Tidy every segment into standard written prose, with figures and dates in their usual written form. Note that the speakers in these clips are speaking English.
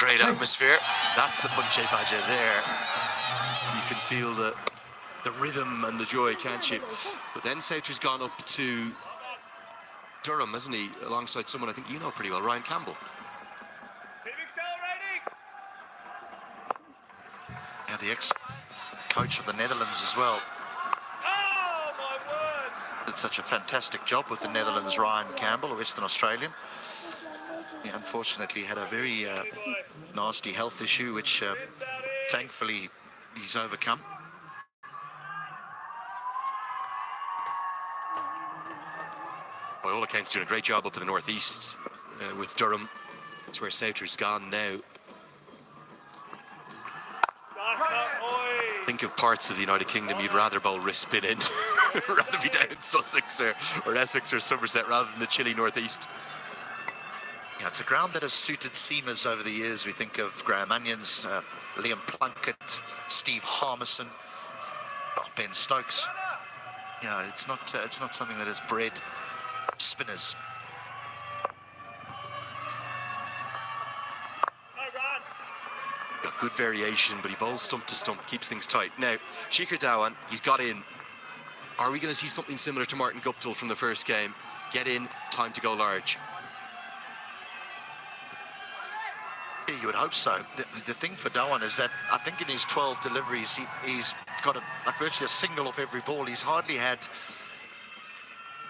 Great atmosphere. That's the Punche Baja there. You can feel the rhythm and the joy, can't you? But then Souter's gone up to Durham, hasn't he? Alongside someone I think you know pretty well, Ryan Campbell. Yeah, the ex-coach of the Netherlands as well. Oh, my word! Did such a fantastic job with the Netherlands, Ryan Campbell, a Western Australian. He unfortunately had a very nasty health issue, which thankfully he's overcome. By all accounts, doing a great job up in the northeast with Durham. That's where Souter's gone now. Think of parts of the United Kingdom you'd rather bowl wrist spin in, rather be down in Sussex or Essex or Somerset rather than the chilly northeast. Yeah, it's a ground that has suited seamers over the years. We think of Graham Onions, Liam Plunkett, Steve Harmison, Ben Stokes. Yeah, it's not something that has bred spinners. Got good variation, but he bowls stump to stump, keeps things tight. Now, Shikhar Dhawan, he's got in. Are we going to see something similar to Martin Guptill from the first game? Get in, time to go large. Yeah, you would hope so. The thing for Dhawan is that I think in his 12 deliveries, he's got virtually a single off every ball. He's hardly had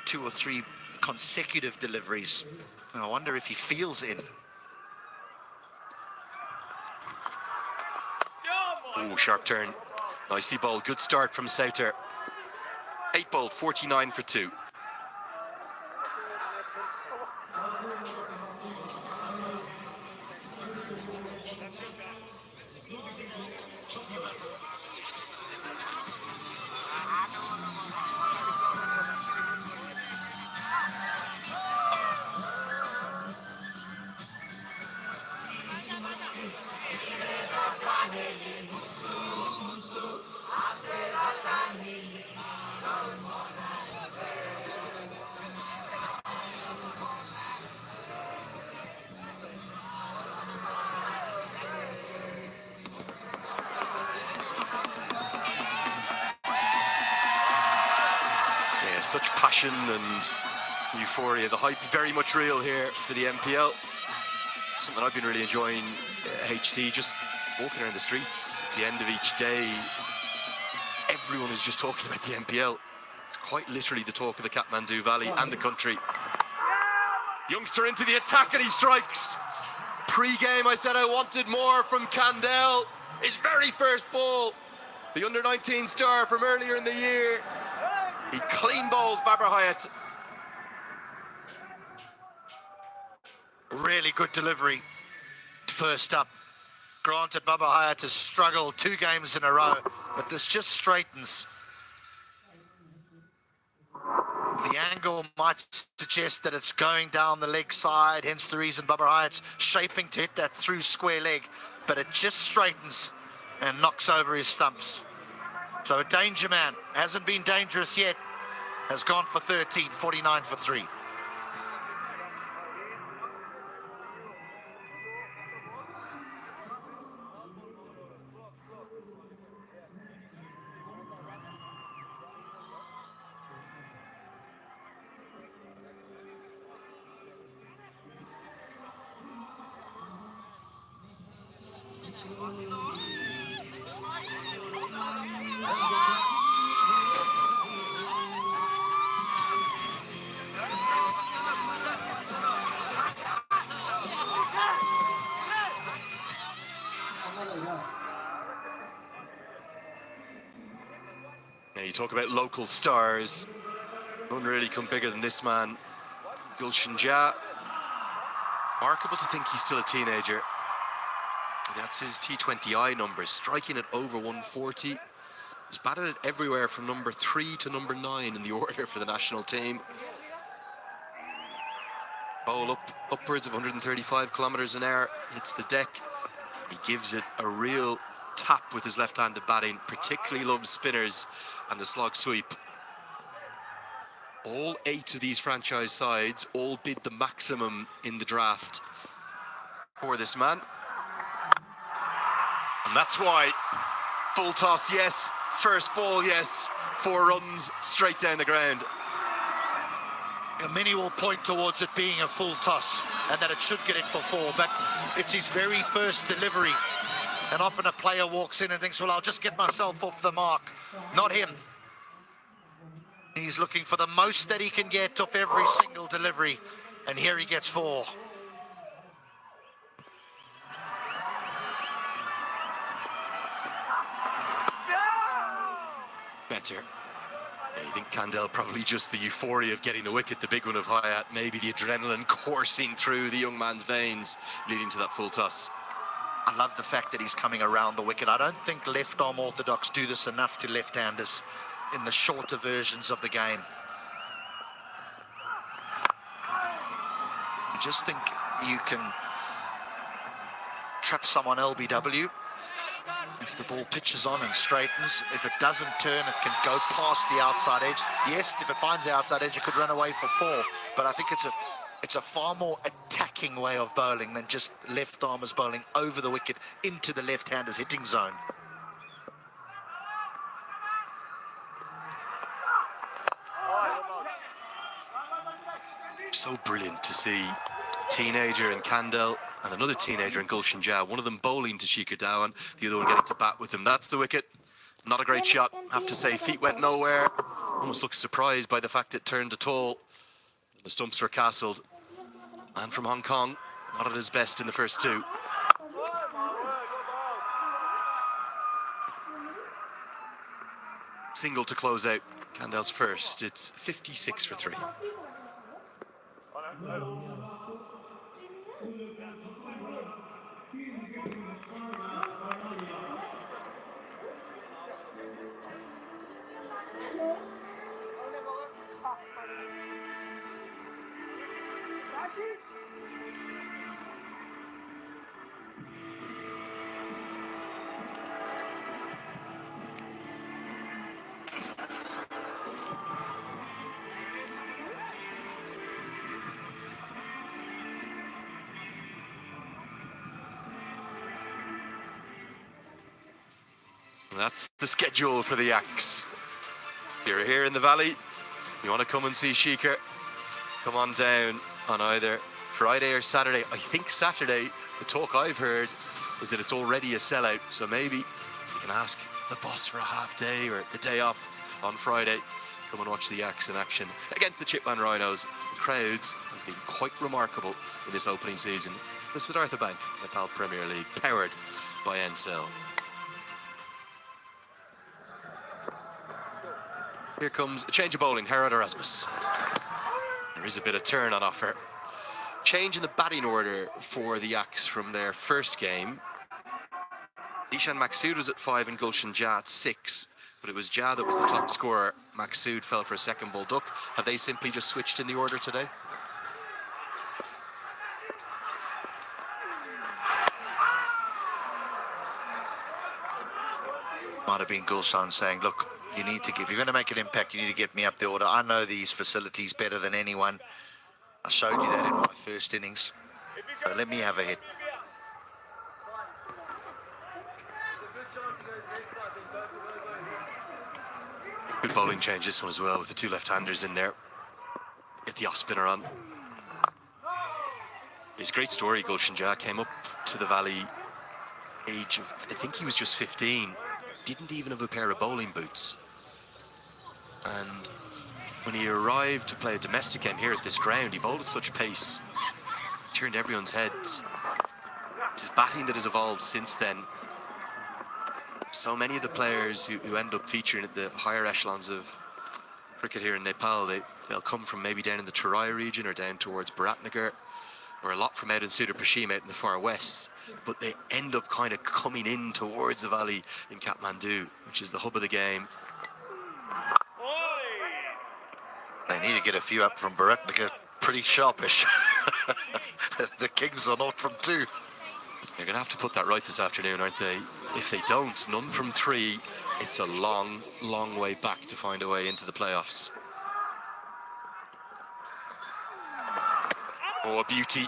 2 or 3 consecutive deliveries. I wonder if he feels in. Oh, sharp turn. Nicely bowled. Good start from Souter. 8 bowled, 49 for 2. Such passion and euphoria. The hype very much real here for the NPL. Something I've been really enjoying, HD, just walking around the streets at the end of each day. Everyone is just talking about the NPL. It's quite literally the talk of the Kathmandu Valley and the country. Youngster into the attack and he strikes. Pre-game I said I wanted more from Candell. His very first ball. The under-19 star from earlier in the year. He clean bowls Babar Hayat. Really good delivery. First up. Granted, Babar Hayat has struggled 2 games in a row, but this just straightens. The angle might suggest that it's going down the leg side, hence the reason Babar Hayat's shaping to hit that through square leg, but it just straightens and knocks over his stumps. So a danger man, hasn't been dangerous yet, has gone for 13, 49 for 3. You talk about local stars. Don't really come bigger than this man, Gulshan Jah. Remarkable to think he's still a teenager. That's his T20I numbers, striking at over 140. He's batted it everywhere from number 3 to number 9 in the order for the national team. Bowl upwards of 135 kilometers an hour, hits the deck. He gives it a real tap with his left-handed batting, particularly loves spinners and the slog sweep. All 8 of these franchise sides all bid the maximum in the draft for this man. And that's why full toss, yes. First ball, yes. 4 runs straight down the ground. Many will point towards it being a full toss and that it should get it for 4, but it's his very first delivery. And often a player walks in and thinks, well, I'll just get myself off the mark. Not him. He's looking for the most that he can get off every single delivery. And here he gets 4. Better. You think Kandel probably just the euphoria of getting the wicket, the big one of Hayat, maybe the adrenaline coursing through the young man's veins, leading to that full toss. I love the fact that he's coming around the wicket. I don't think left-arm orthodox do this enough to left-handers in the shorter versions of the game. I just think you can trap someone LBW. If the ball pitches on and straightens, if it doesn't turn, it can go past the outside edge. Yes, if it finds the outside edge, it could run away for 4. But I think it's a far more attacking way of bowling than just left-armers bowling over the wicket into the left-hander's hitting zone. So brilliant to see a teenager in Kandel and another teenager in Gulshan Jah, one of them bowling to Shikhar Dhawan, the other one getting to bat with him. That's the wicket. Not a great shot, I have to say. Feet went nowhere. Almost looked surprised by the fact it turned at all. The stumps were castled. Man from Hong Kong, not at his best in the first 2. Single to close out Kandel's first. It's 56 for 3. That's the schedule for the Yaks. You're here in the valley, you want to come and see Shikhar, come on down on either Friday or Saturday. I think Saturday, the talk I've heard is that it's already a sellout, so maybe you can ask the boss for a half day or the day off on Friday. Come and watch the Yaks in action against the Chipman Rhinos. The crowds have been quite remarkable in this opening season. The Siddhartha Bank Nepal Premier League, powered by NCL. Here comes a change of bowling, Herod Erasmus. There is a bit of turn on offer. Change in the batting order for the Yaks from their first game. Zishan Maksud was at 5 and Gulshan Jah at 6, but it was Jah that was the top scorer. Maksud fell for a second ball duck. Have they simply just switched in the order today? Might have been Gulshan saying, look, you need to give, if you're going to make an impact, you need to get me up the order. I know these facilities better than anyone. I showed you that in my first innings. So let me have a hit. Good bowling change this one as well, with the 2 left-handers in there. Get the off-spinner on. It's a great story. Gulshan Jah came up to the Valley age of, I think he was just 15. Didn't even have a pair of bowling boots. And when he arrived to play a domestic game here at this ground, he bowled at such pace, turned everyone's heads. It's his batting that has evolved since then. So many of the players who end up featuring at the higher echelons of cricket here in Nepal, they'll come from maybe down in the Terai region or down towards Bharatnagar, or a lot from out in Sudar Pashim out in the far west, but they end up kind of coming in towards the valley in Kathmandu, which is the hub of the game. They need to get a few up from Bharatnagar, pretty sharpish. The Kings are not from 2. They're going to have to put that right this afternoon, aren't they? If they don't, none from 3, it's a long, long way back to find a way into the playoffs. Oh, a beauty.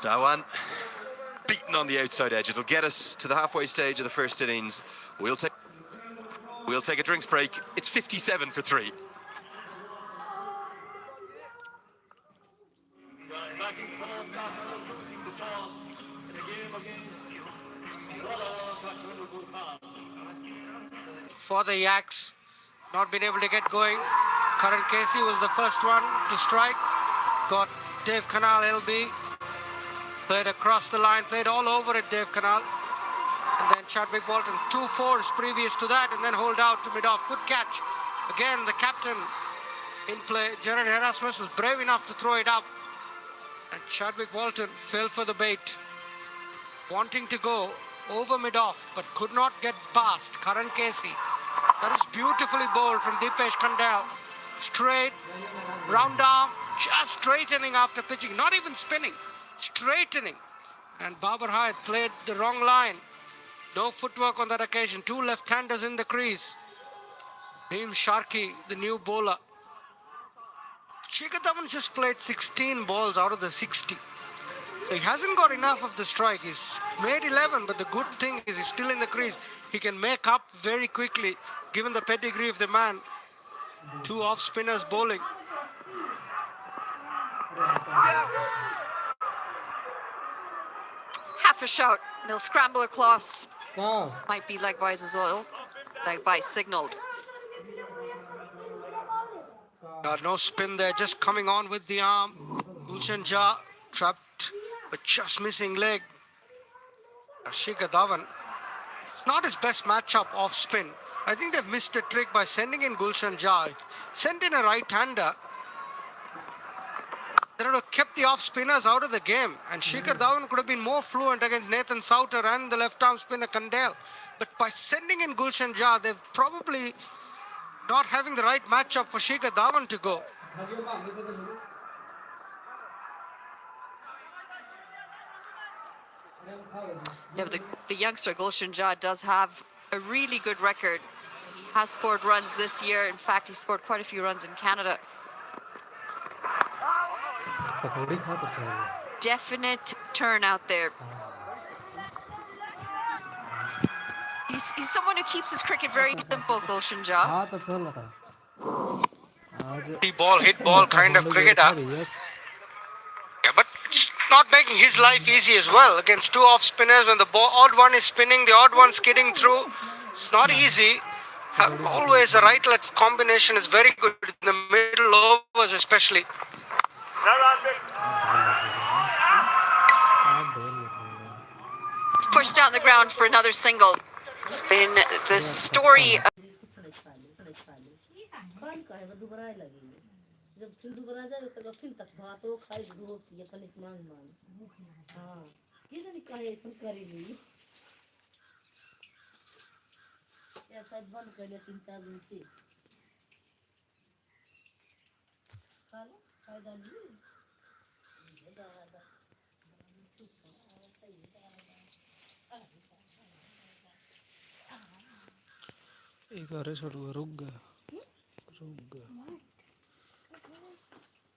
Dhawan beat beaten on the outside edge. It'll get us to the halfway stage of the first innings. We'll take a drinks break. It's 57 for 3. For the Yaks, not been able to get going. Karan Casey was the first one to strike. Got Dave Canal LB. Played across the line, played all over it, Dave Canal. And then Chadwick Walton, 2 fours previous to that, and then hold out to mid-off. Good catch. Again, the captain in play. Jared Erasmus was brave enough to throw it up. And Chadwick Walton fell for the bait. Wanting to go over mid-off, but could not get past Karan Casey. That is beautifully bowled from Dipesh Kandal. Straight, round arm, just straightening after pitching. Not even spinning, straightening. And Babar Hayat played the wrong line. No footwork on that occasion. 2 left-handers in the crease. Neem Sharkey, the new bowler. Shikhar Dhawan just played 16 balls out of the 60. So he hasn't got enough of the strike. He's made 11, but the good thing is he's still in the crease. He can make up very quickly, given the pedigree of the man. 2 off-spinners bowling. Half a shot. They'll scramble across. Might be leg byes as well. Leg bye signalled. No spin there, just coming on with the arm. Gulshan Jha trapped, but just missing leg. Shikhar Dhawan. It's not his best matchup off spin. I think they've missed a trick by sending in Gulshan Jha. Sent in a right-hander. They would have kept the off-spinners out of the game. And Shikhar Dhawan could have been more fluent against Nathan Souter and the left-arm spinner Kandal. But by sending in Gulshan Jha, they've probably not having the right matchup for Shikhar Dhawan to go. Yeah, but the youngster Gulshan Jha does have a really good record. He has scored runs this year. In fact, he scored quite a few runs in Canada. Definite turn out there. He's someone who keeps his cricket very simple, Gulshan Jha. Hit ball kind of cricketer. Yeah, but it's not making his life easy as well. Against 2 off spinners, when the odd one is spinning, the odd one skidding through. It's not easy. Always the right-left combination is very good in the middle overs, especially. It's pushed down the ground for another single. It's been the story of रुक गया